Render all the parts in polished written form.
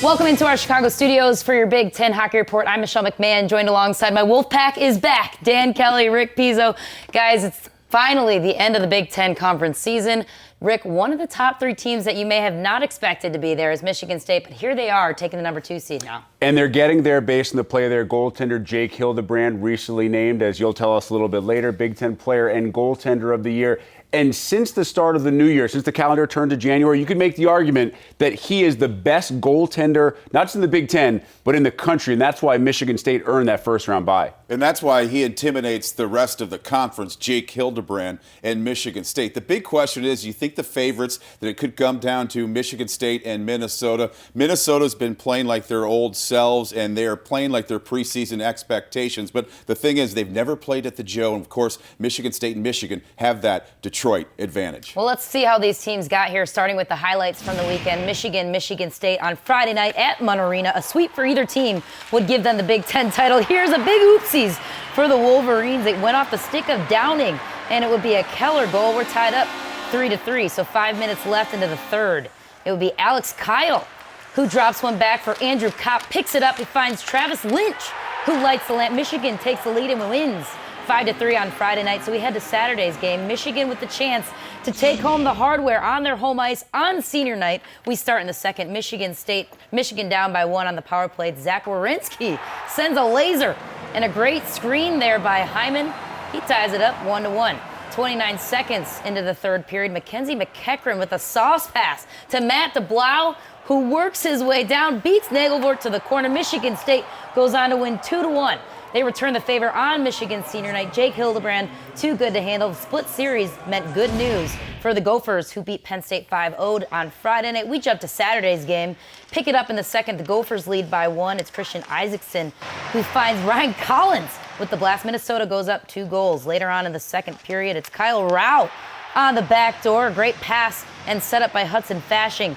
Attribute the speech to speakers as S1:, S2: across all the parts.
S1: Welcome into our Chicago studios for your Big Ten Hockey Report. I'm Michelle McMahon, joined alongside my Wolfpack is back. Dan Kelly, Rick Pizzo. Guys, it's finally the end of the Big Ten conference season. Rick, one of the top three teams that you may have not expected to be there is Michigan State, but here they are taking the number 2 seed now.
S2: And they're getting there based on the play of their goaltender, Jake Hildebrand, recently named, as you'll tell us a little bit later, Big Ten Player and Goaltender of the Year. And since the start of the new year, since the calendar turned to January, you could make the argument that he is the best goaltender, not just in the Big Ten, but in the country. And that's why Michigan State earned that first-round bye.
S3: And that's why he intimidates the rest of the conference, Jake Hildebrand and Michigan State. The big question is, you think the favorites, that it could come down to Michigan State and Minnesota. Minnesota's been playing like their old selves, and they are playing like their preseason expectations. But the thing is, they've never played at the Joe. And, of course, Michigan State and Michigan have that Detroit advantage.
S1: Well, let's see how these teams got here, starting with the highlights from the weekend. Michigan State on Friday night at Munn Arena. A sweep for either team would give them the Big Ten title. Here's a big oopsies for the Wolverines. It went off the stick of Downing, and it would be a Keller goal. We're tied up 3-3, so 5 minutes left into the third. It would be Alex Kyle who drops one back for Andrew Kopp, picks it up, he finds Travis Lynch, who lights the lamp. Michigan takes the lead and wins 5-3 on Friday night. So we head to Saturday's game. Michigan with the chance to take home the hardware on their home ice on senior night. We start in the second. Michigan down by 1 on the power play. Zach Werenski sends a laser and a great screen there by Hyman. He ties it up 1-1. 29 seconds into the third period, Mackenzie McEachran with a sauce pass to Matt DeBlau, who works his way down, beats Nagelvort to the corner. Michigan State goes on to win 2-1. They return the favor on Michigan senior night. Jake Hildebrand, too good to handle. The split series meant good news for the Gophers, who beat Penn State 5-0 on Friday night. We jump to Saturday's game. Pick it up in the second. The Gophers lead by 1. It's Christian Isaacson who finds Ryan Collins with the blast. Minnesota goes up 2 goals. Later on in the second period, it's Kyle Rao on the back door. Great pass and set up by Hudson Fashing.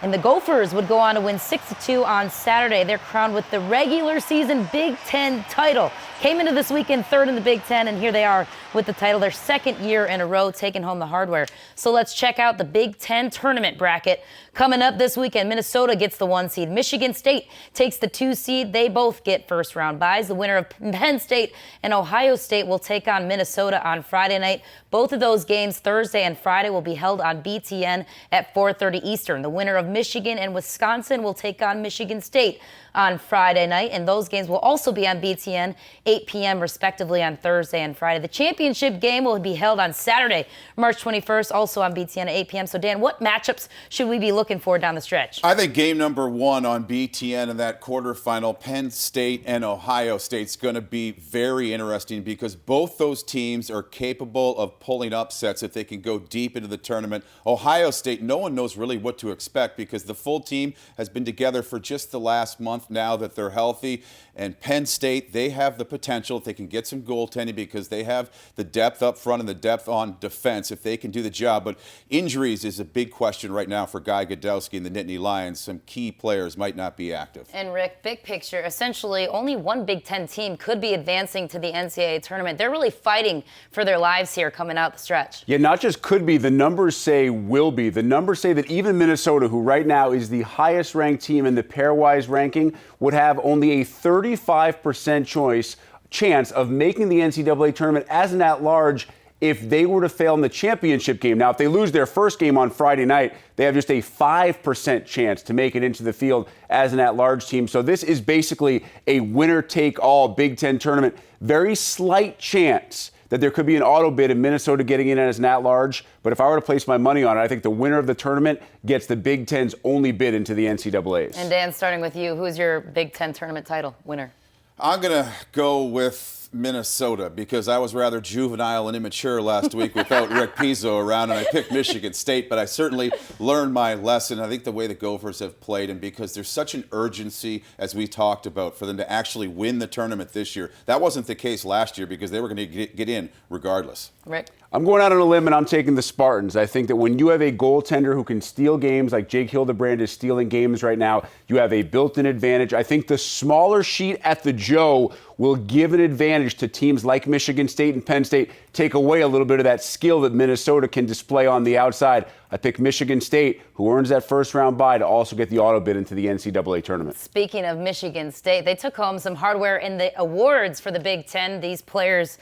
S1: And the Gophers would go on to win 6-2 on Saturday. They're crowned with the regular season Big Ten title. Came into this weekend third in the Big Ten, and here they are with the title, their second year in a row, taking home the hardware. So let's check out the Big Ten tournament bracket. Coming up this weekend, Minnesota gets the 1 seed. Michigan State takes the 2 seed. They both get first-round byes. The winner of Penn State and Ohio State will take on Minnesota on Friday night. Both of those games, Thursday and Friday, will be held on BTN at 4:30 Eastern. The winner of Michigan and Wisconsin will take on Michigan State on Friday night, and those games will also be on BTN, 8 p.m. respectively on Thursday and Friday. The championship game will be held on Saturday, March 21st, also on BTN at 8 p.m. So, Dan, what matchups should we be looking for down the stretch?
S3: I think game number 1 on BTN in that quarterfinal, Penn State and Ohio State, is going to be very interesting because both those teams are capable of pulling upsets if they can go deep into the tournament. Ohio State, no one knows really what to expect because the full team has been together for just the last month now that they're healthy. And Penn State, they have the potential if they can get some goaltending because they have the depth up front and the depth on defense if they can do the job. But injuries is a big question right now for Guy Godowski and the Nittany Lions. Some key players might not be active.
S1: And Rick, big picture, essentially only one Big Ten team could be advancing to the NCAA tournament. They're really fighting for their lives here coming out the stretch.
S2: Yeah, not just could be, the numbers say will be. The numbers say that even Minnesota, who right now is the highest ranked team in the pairwise ranking, would have only a 35% chance of making the NCAA tournament as an at-large if they were to fail in the championship game. Now, if they lose their first game on Friday night, they have just a 5% chance to make it into the field as an at-large team. So this is basically a winner-take-all Big Ten tournament. Very slight chance that there could be an auto bid in Minnesota getting in as an at-large. But if I were to place my money on it, I think the winner of the tournament gets the Big Ten's only bid into the NCAAs.
S1: And Dan, starting with you, who's your Big Ten tournament title winner?
S3: I'm going to go with Minnesota because I was rather juvenile and immature last week without Rick Pizzo around, and I picked Michigan State, but I certainly learned my lesson. I think the way the Gophers have played, and because there's such an urgency, as we talked about, for them to actually win the tournament this year. That wasn't the case last year because they were going to get in regardless.
S1: Rick?
S2: I'm going out on a limb, and I'm taking the Spartans. I think that when you have a goaltender who can steal games like Jake Hildebrand is stealing games right now, you have a built-in advantage. I think the smaller sheet at the Joe will give an advantage to teams like Michigan State and Penn State, take away a little bit of that skill that Minnesota can display on the outside. I picked Michigan State, who earns that first-round bye, to also get the auto bid into the NCAA tournament.
S1: Speaking of Michigan State, they took home some hardware in the awards for the Big Ten. These players,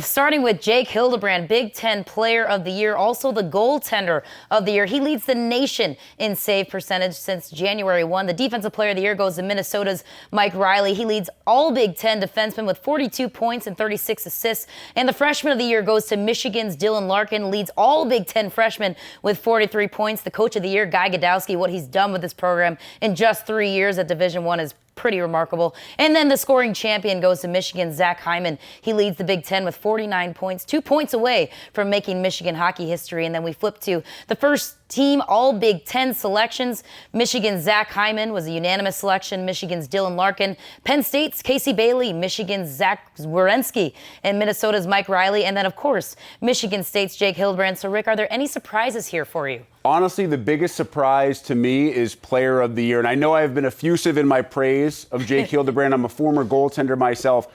S1: starting with Jake Hildebrand, Big Ten Player of the Year, also the goaltender of the year. He leads the nation in save percentage since January 1. The Defensive Player of the Year goes to Minnesota's Mike Riley. He leads all Big Ten defensemen with 42 points and 36 assists. And the Freshman of the Year goes to Michigan's Dylan Larkin, leads all Big Ten freshmen with 43 points. The Coach of the Year, Guy Gadowski, what he's done with this program in just 3 years at Division I is pretty remarkable. And then the scoring champion goes to Michigan's Zach Hyman. He leads the Big Ten with 49 points, 2 points away from making Michigan hockey history. And then we flip to the first team all Big Ten selections. Michigan's Zach Hyman was a unanimous selection. Michigan's Dylan Larkin, Penn State's Casey Bailey, Michigan's Zach Werenski, and Minnesota's Mike Riley. And then, of course, Michigan State's Jake Hildebrand. So, Rick, are there any surprises here for you?
S2: Honestly, the biggest surprise to me is Player of the Year. And I know I've been effusive in my praise of Jake Hildebrand. I'm a former goaltender myself.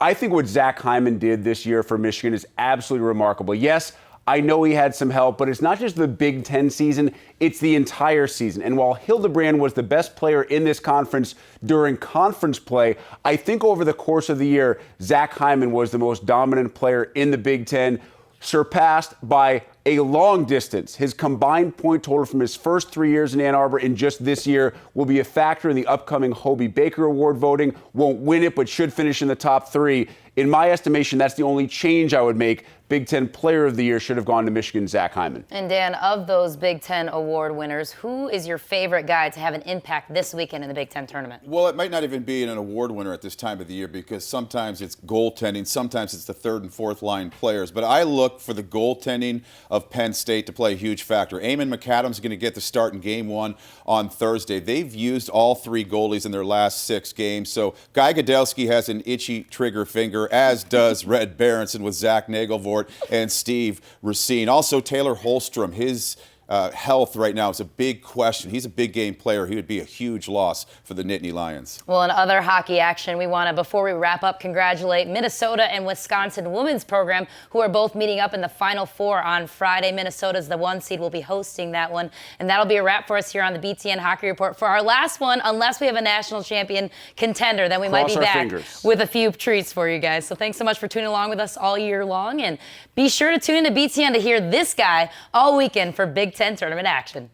S2: I think what Zach Hyman did this year for Michigan is absolutely remarkable. Yes, I know he had some help, but it's not just the Big Ten season, it's the entire season. And while Hildebrand was the best player in this conference during conference play, I think over the course of the year, Zach Hyman was the most dominant player in the Big Ten, surpassed by a long distance. His combined point total from his first 3 years in Ann Arbor and just this year will be a factor in the upcoming Hobie Baker Award voting. Won't win it, but should finish in the top 3. In my estimation, that's the only change I would make. Big Ten Player of the Year should have gone to Michigan's Zach Hyman.
S1: And Dan, of those Big Ten award winners, who is your favorite guy to have an impact this weekend in the Big Ten tournament?
S3: Well, it might not even be an award winner at this time of the year because sometimes it's goaltending, sometimes it's the third and fourth line players. But I look for the goaltending of Penn State to play a huge factor. Eamon McAdams going to get the start in Game 1 on Thursday. They've used all 3 goalies in their last 6 games. So Guy Gadowski has an itchy trigger finger, as does Red Berenson with Zach Nagelvort and Steve Racine. Also, Taylor Holstrom, his health right now is a big question. He's a big game player. He would be a huge loss for the Nittany Lions.
S1: Well, in other hockey action, we want to, before we wrap up, congratulate Minnesota and Wisconsin women's program, who are both meeting up in the Final Four on Friday. Minnesota's the 1 seed, will be hosting that one. And that'll be a wrap for us here on the BTN Hockey Report. For our last one, unless we have a national champion contender, then we might be back with a few treats for you guys. So thanks so much for tuning along with us all year long. And be sure to tune into BTN to hear this guy all weekend for Big Ten tournament action.